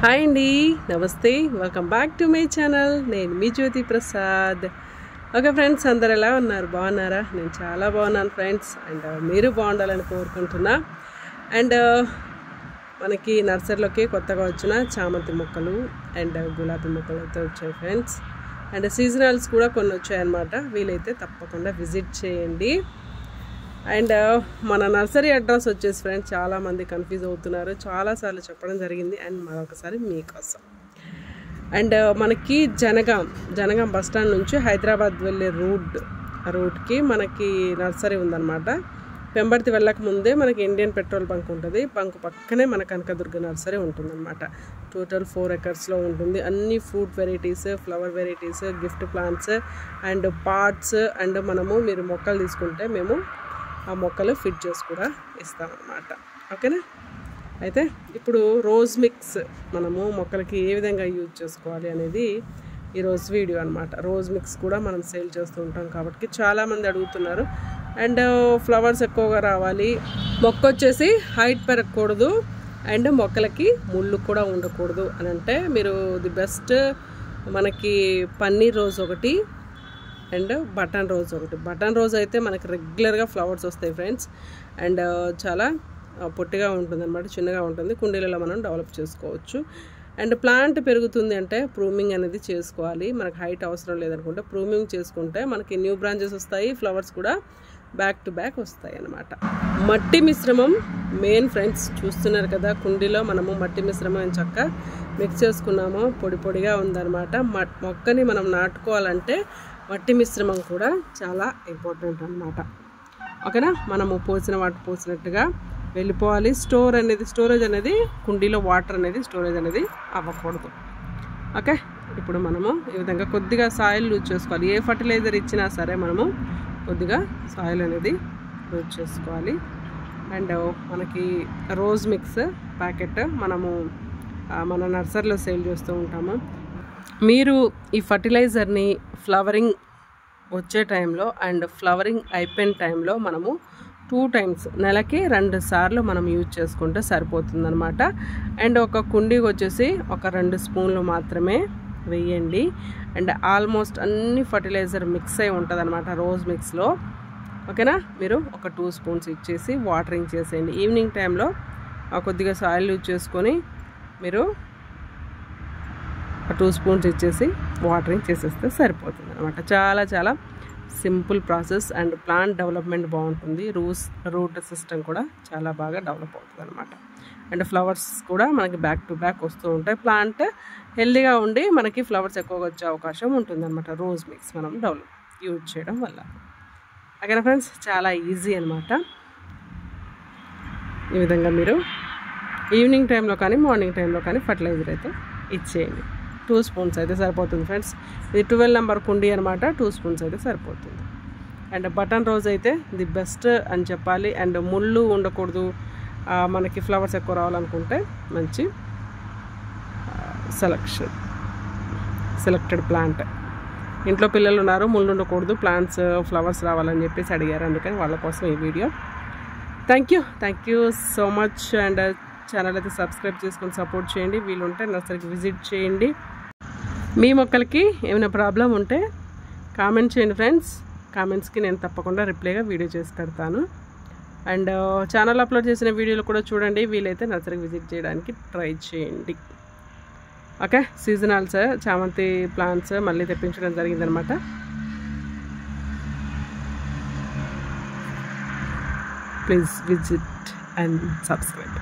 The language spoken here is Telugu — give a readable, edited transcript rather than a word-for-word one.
హాయ్ అండి, నమస్తే, welcome back to my channel. నేను మీ జ్యోతి ప్రసాద్. ఓకే ఫ్రెండ్స్, అందరు ఎలా ఉన్నారు? బాగున్నారా? నేను చాలా బాగున్నాను ఫ్రెండ్స్. అండ్ మీరు బాగుండాలని కోరుకుంటున్నా. అండ్ మనకి నర్సరీలోకి కొత్తగా వచ్చిన చామంతి మొక్కలు అండ్ గులాబీ మొక్కలు అయితే వచ్చాయి ఫ్రెండ్స్. అండ్ సీజనల్స్ కూడా కొన్ని వచ్చాయన్నమాట. వీలైతే తప్పకుండా విజిట్ చేయండి. అండ్ మన నర్సరీ అడ్రస్ వచ్చేసి ఫ్రెండ్స్, చాలామంది కన్ఫ్యూజ్ అవుతున్నారు, చాలాసార్లు చెప్పడం జరిగింది. అండ్ మరొకసారి మీకోసం. అండ్ మనకి జనగాం బస్ స్టాండ్ నుంచి హైదరాబాద్ వెళ్ళే రూట్కి మనకి నర్సరీ ఉందన్నమాట. పెంబర్తి వెళ్ళక ముందే మనకి ఇండియన్ పెట్రోల్ బంక్ ఉంటుంది. బంక్ పక్కనే మన కనకదుర్గ నర్సరీ ఉంటుందన్నమాట. టోటల్ 4 acres ఉంటుంది. అన్ని fruit varieties, flower varieties, gift plants and pots and మీరు మొక్కలు తీసుకుంటే మేము ఆ మొక్కలు ఫిట్ చేసి కూడా ఇస్తామన్నమాట. ఓకేనా? అయితే ఇప్పుడు రోజ్ మిక్స్ మనము మొక్కలకి ఏ విధంగా యూజ్ చేసుకోవాలి అనేది ఈరోజు వీడియో అనమాట. రోజ్ మిక్స్ కూడా మనం సేల్ చేస్తూ ఉంటాం కాబట్టి చాలామంది అడుగుతున్నారు. అండ్ ఫ్లవర్స్ ఎక్కువగా రావాలి, మొక్క వచ్చేసి హైట్ పెరగకూడదు అండ్ మొక్కలకి ముళ్ళు కూడా ఉండకూడదు అని అంటే మీరు ది బెస్ట్ మనకి పన్నీర్ రోజ్ ఒకటి అండ్ బటన్ రోజ్ ఒకటి. బటన్ రోజ్ అయితే మనకి రెగ్యులర్గా ఫ్లవర్స్ వస్తాయి ఫ్రెండ్స్. అండ్ చాలా పొట్టిగా ఉంటుంది అనమాట, చిన్నగా ఉంటుంది. కుండీలలో మనం డెవలప్ చేసుకోవచ్చు. అండ్ ప్లాంట్ పెరుగుతుంది అంటే ప్రూమింగ్ అనేది చేసుకోవాలి. మనకు హైట్ అవసరం లేదనుకుంటే ప్రూమింగ్ చేసుకుంటే మనకి న్యూ బ్రాంచెస్ వస్తాయి, ఫ్లవర్స్ కూడా బ్యాక్ టు బ్యాక్ వస్తాయి అన్నమాట. మట్టి మిశ్రమం మెయిన్ ఫ్రెండ్స్. చూస్తున్నారు కదా, కుండీలో మనము మట్టి మిశ్రమం చక్కగా మిక్స్ చేసుకున్నాము, పొడి పొడిగా ఉందన్నమాట. మొక్కని మనం నాటుకోవాలంటే మట్టి మిశ్రమం కూడా చాలా ఇంపార్టెంట్ అన్నమాట. ఓకేనా? మనము పోసినట్టుగా వెళ్ళిపోవాలి. స్టోరేజ్ అనేది కుండీలో వాటర్ అనేది స్టోరేజ్ అనేది అవ్వకూడదు. ఓకే, ఇప్పుడు మనము ఈ విధంగా కొద్దిగా సాయిల్ యూజ్ చేసుకోవాలి. ఏ ఫర్టిలైజర్ ఇచ్చినా సరే మనము కొద్దిగా సాయిల్ అనేది యూజ్ చేసుకోవాలి. అండ్ మనకి రోజ్ మిక్స్ ప్యాకెట్ మనము మన నర్సరీలో సేల్ చేస్తూ ఉంటాము. మీరు ఈ ఫర్టిలైజర్ని ఫ్లవరింగ్ వచ్చే టైంలో అండ్ ఫ్లవరింగ్ అయిపోయిన టైంలో మనము 2 times నెలకి 2 సార్లు మనం యూజ్ చేసుకుంటే సరిపోతుందన్నమాట. అండ్ ఒక కుండీకి వచ్చేసి ఒక 2 స్పూన్లు మాత్రమే వేయండి. అండ్ ఆల్మోస్ట్ అన్ని ఫర్టిలైజర్ మిక్స్ అయి ఉంటుంది అనమాట రోజ్ మిక్స్లో. ఓకేనా? మీరు ఒక 2 spoons ఇచ్చేసి వాటరింగ్ చేసేయండి. ఈవినింగ్ టైంలో కొద్దిగా సాయిల్ యూజ్ చేసుకొని మీరు 2 spoons ఇచ్చేసి వాటరింగ్ చేసేస్తే సరిపోతుంది అనమాట. చాలా simple process. And plant development బాగుంటుంది. రూట్ సిస్టమ్ కూడా చాలా బాగా డెవలప్ అవుతుంది అనమాట. అండ్ ఫ్లవర్స్ కూడా మనకి బ్యాక్ టు బ్యాక్ వస్తూ ఉంటాయి. ప్లాంట్ హెల్దీగా ఉండి మనకి ఫ్లవర్స్ ఎక్కువగా వచ్చే అవకాశం ఉంటుంది అనమాట రోజ్ మిక్స్ మనం యూజ్ చేయడం వల్ల. ఓకేనా ఫ్రెండ్స్? చాలా ఈజీ అనమాట. ఈ విధంగా మీరు ఈవినింగ్ టైంలో కానీ మార్నింగ్ టైంలో కానీ ఫర్టిలైజర్ అయితే ఇచ్చేయండి. 2 spoons అయితే సరిపోతుంది ఫ్రెండ్స్. ఇది 12 నెంబర్ కుండీ అనమాట. 2 spoons అయితే సరిపోతుంది. అండ్ బటన్ రోజ్ అయితే ది బెస్ట్ అని చెప్పాలి. అండ్ ముళ్ళు ఉండకూడదు. మనకి ఫ్లవర్స్ ఎక్కువ రావాలనుకుంటే మంచి సెలెక్టెడ్ ప్లాంట్. ఇంట్లో పిల్లలు ఉన్నారు, ముళ్ళు ఉండకూడదు, ప్లాంట్స్ ఫ్లవర్స్ రావాలని చెప్పేసి అడిగారు. అందుకని వాళ్ళ కోసం ఈ video. Thank you so much. And channel అయితే సబ్స్క్రైబ్ చేసుకొని సపోర్ట్ చేయండి. వీలుంటే నర్సరీకి విజిట్ చేయండి. మీ మొక్కలకి ఏమైనా ప్రాబ్లం ఉంటే కామెంట్ చేయండి ఫ్రెండ్స్. కామెంట్స్కి నేను తప్పకుండా రిప్లైగా వీడియో చేసి పెడతాను. అండ్ ఛానల్ అప్లోడ్ చేసిన వీడియోలు కూడా చూడండి. వీలైతే నర్సరీకి విజిట్ చేయడానికి ట్రై చేయండి. ఓకే, సీజనల్స్ చామంతి ప్లాంట్స్ మళ్ళీ తెప్పించడం జరిగిందనమాట. Please visit and subscribe.